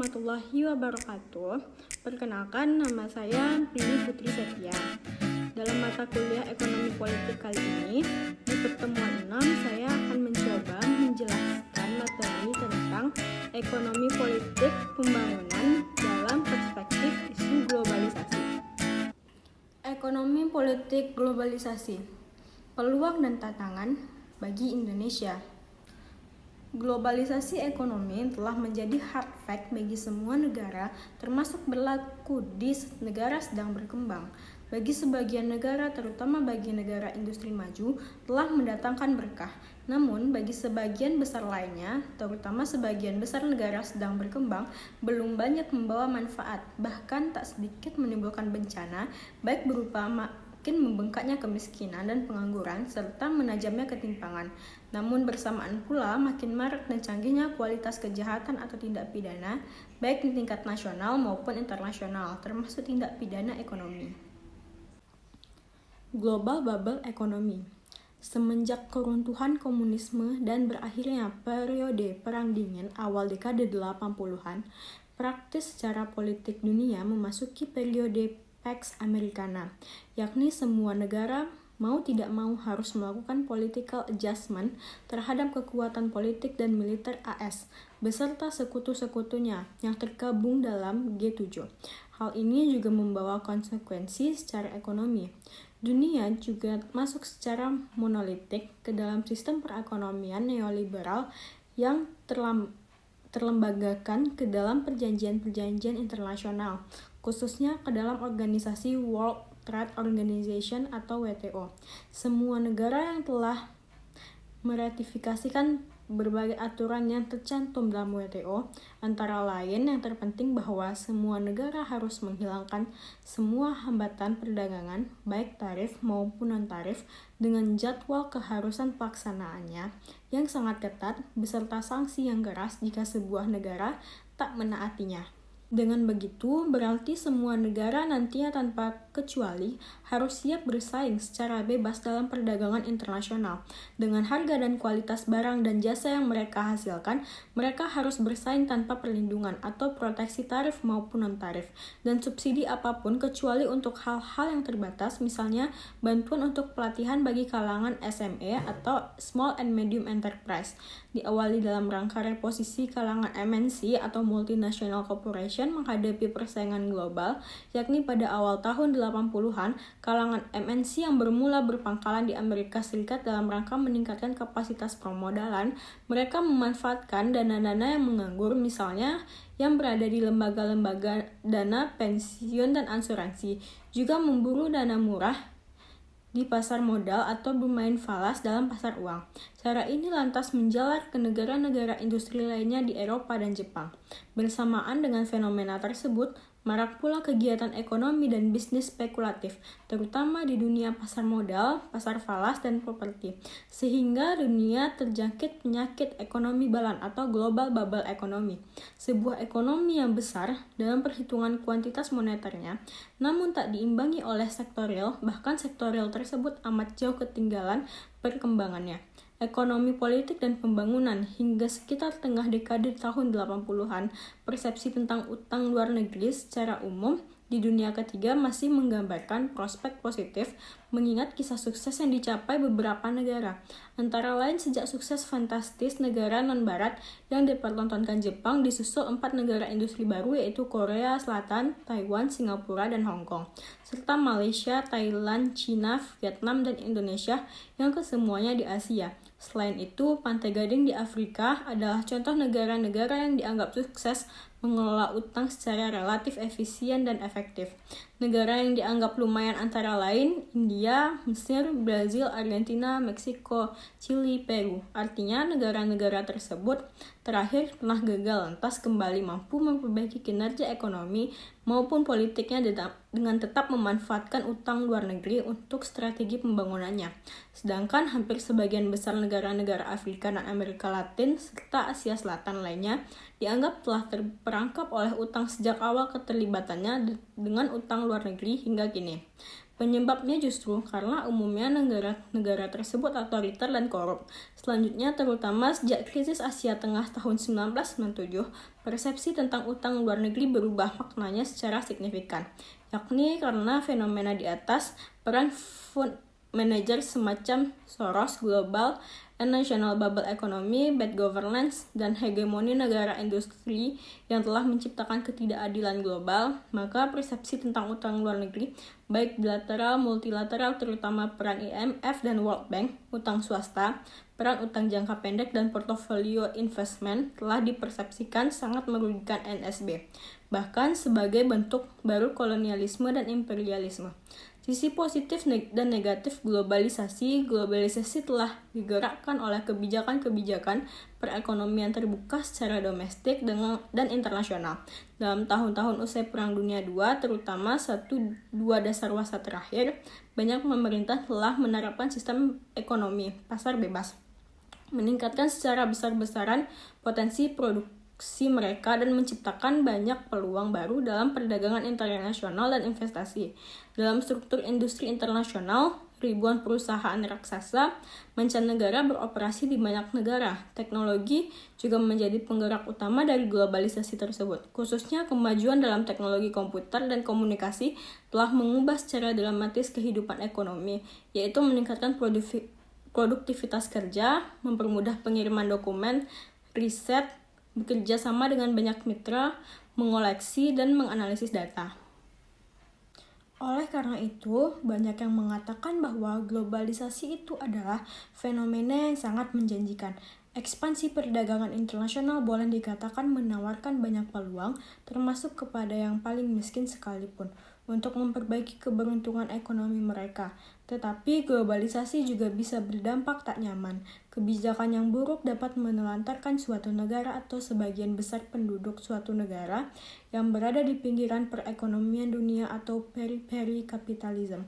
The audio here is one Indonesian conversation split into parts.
warahmatullahi wabarakatuh. Perkenalkan, nama saya Prini Putri Setia. Dalam mata kuliah Ekonomi Politik kali ini, di pertemuan 6 saya akan mencoba menjelaskan materi tentang ekonomi politik pembangunan dalam perspektif isu globalisasi. Ekonomi politik globalisasi, peluang dan tantangan bagi Indonesia. Globalisasi ekonomi telah menjadi hard fact bagi semua negara, termasuk berlaku di negara sedang berkembang. Bagi sebagian negara, terutama bagi negara industri maju, telah mendatangkan berkah. Namun, bagi sebagian besar lainnya, terutama sebagian besar negara sedang berkembang, belum banyak membawa manfaat, bahkan tak sedikit menimbulkan bencana, baik berupa makin membengkaknya kemiskinan dan pengangguran, serta menajamnya ketimpangan. Namun bersamaan pula makin marak dan canggihnya kualitas kejahatan atau tindak pidana, baik di tingkat nasional maupun internasional, termasuk tindak pidana ekonomi. Global Bubble Economy. Semenjak keruntuhan komunisme dan berakhirnya periode Perang Dingin awal dekade 80-an, praktis secara politik dunia memasuki periode Pax Americana, yakni semua negara mau tidak mau harus melakukan political adjustment terhadap kekuatan politik dan militer AS, beserta sekutu-sekutunya yang tergabung dalam G7. Hal ini juga membawa konsekuensi secara ekonomi. Dunia juga masuk secara monolitik ke dalam sistem perekonomian neoliberal yang terlembagakan ke dalam perjanjian-perjanjian internasional, khususnya ke dalam organisasi World Trade Organization atau WTO. Semua negara yang telah meratifikasikan berbagai aturan yang tercantum dalam WTO, antara lain yang terpenting bahwa semua negara harus menghilangkan semua hambatan perdagangan, baik tarif maupun non-tarif, dengan jadwal keharusan pelaksanaannya yang sangat ketat, beserta sanksi yang keras jika sebuah negara tak menaatinya. Dengan begitu, berarti semua negara nantinya tanpa kecuali harus siap bersaing secara bebas dalam perdagangan internasional. Dengan harga dan kualitas barang dan jasa yang mereka hasilkan, mereka harus bersaing tanpa perlindungan atau proteksi tarif maupun non-tarif, dan subsidi apapun kecuali untuk hal-hal yang terbatas, misalnya bantuan untuk pelatihan bagi kalangan SME atau Small and Medium Enterprise. Diawali dalam rangka reposisi kalangan MNC atau Multinational Corporation menghadapi persaingan global, yakni pada awal tahun 80-an, kalangan MNC yang bermula berpangkalan di Amerika Serikat dalam rangka meningkatkan kapasitas permodalan, mereka memanfaatkan dana-dana yang menganggur, misalnya yang berada di lembaga-lembaga dana pensiun dan asuransi, juga memburu dana murah di pasar modal atau bermain falas dalam pasar uang. Cara ini lantas menjalar ke negara-negara industri lainnya di Eropa dan Jepang. Bersamaan dengan fenomena tersebut, marak pula kegiatan ekonomi dan bisnis spekulatif, terutama di dunia pasar modal, pasar falas, dan properti, sehingga dunia terjangkit penyakit ekonomi balan atau global bubble economy, sebuah ekonomi yang besar dalam perhitungan kuantitas moneternya, namun tak diimbangi oleh sektorial, bahkan sektorial tersebut amat jauh ketinggalan perkembangannya. Ekonomi politik dan pembangunan hingga sekitar tengah dekade tahun 80-an, persepsi tentang utang luar negeri secara umum di dunia ketiga masih menggambarkan prospek positif mengingat kisah sukses yang dicapai beberapa negara. Antara lain sejak sukses fantastis negara non-barat yang dipertontonkan Jepang disusul 4 negara industri baru yaitu Korea Selatan, Taiwan, Singapura, dan Hong Kong, serta Malaysia, Thailand, China, Vietnam, dan Indonesia yang kesemuanya di Asia. Selain itu, Pantai Gading di Afrika adalah contoh negara-negara yang dianggap sukses mengelola utang secara relatif efisien dan efektif. Negara yang dianggap lumayan antara lain India, Mesir, Brazil, Argentina, Meksiko, Chili, Peru. Artinya negara-negara tersebut terakhir pernah gagal lantas kembali mampu memperbaiki kinerja ekonomi maupun politiknya dengan tetap memanfaatkan utang luar negeri untuk strategi pembangunannya. Sedangkan hampir sebagian besar negara-negara Afrika dan Amerika Latin serta Asia Selatan lainnya dianggap telah terperangkap oleh utang sejak awal keterlibatannya dengan utang luar negeri hingga kini. Penyebabnya justru karena umumnya negara-negara tersebut otoriter dan korup. Selanjutnya, terutama sejak krisis Asia Tengah tahun 1997, persepsi tentang utang luar negeri berubah maknanya secara signifikan, yakni karena fenomena di atas, peran fund manager semacam Soros, global and national bubble economy, bad governance, dan hegemoni negara industri yang telah menciptakan ketidakadilan global, maka persepsi tentang utang luar negeri, baik bilateral, multilateral, terutama peran IMF dan World Bank, utang swasta, peran utang jangka pendek, dan portofolio investment telah dipersepsikan sangat merugikan NSB, bahkan sebagai bentuk baru kolonialisme dan imperialisme. Sisi positif dan negatif globalisasi telah digerakkan oleh kebijakan-kebijakan perekonomian terbuka secara domestik dan internasional. Dalam tahun-tahun usai Perang Dunia II, terutama 1-2 dasawarsa terakhir, banyak pemerintah telah menerapkan sistem ekonomi pasar bebas, meningkatkan secara besar-besaran potensi produksi mereka dan menciptakan banyak peluang baru dalam perdagangan internasional dan investasi. Dalam struktur industri internasional, ribuan perusahaan raksasa mancanegara beroperasi di banyak negara. Teknologi juga menjadi penggerak utama dari globalisasi tersebut. Khususnya kemajuan dalam teknologi komputer dan komunikasi telah mengubah secara dramatis kehidupan ekonomi, yaitu meningkatkan produktivitas kerja, mempermudah pengiriman dokumen, riset, bekerja sama dengan banyak mitra, mengoleksi, dan menganalisis data. Oleh karena itu, banyak yang mengatakan bahwa globalisasi itu adalah fenomena yang sangat menjanjikan. Ekspansi perdagangan internasional boleh dikatakan menawarkan banyak peluang, termasuk kepada yang paling miskin sekalipun, untuk memperbaiki keberuntungan ekonomi mereka. Tetapi globalisasi juga bisa berdampak tak nyaman. Kebijakan yang buruk dapat menelantarkan suatu negara atau sebagian besar penduduk suatu negara yang berada di pinggiran perekonomian dunia atau periferi kapitalisme.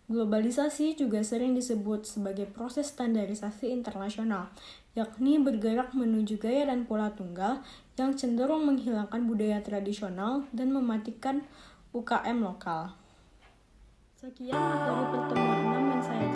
Globalisasi juga sering disebut sebagai proses standarisasi internasional, yakni bergerak menuju gaya dan pola tunggal yang cenderung menghilangkan budaya tradisional dan mematikan UKM lokal. Sekian materi pertemuan 6 yang saya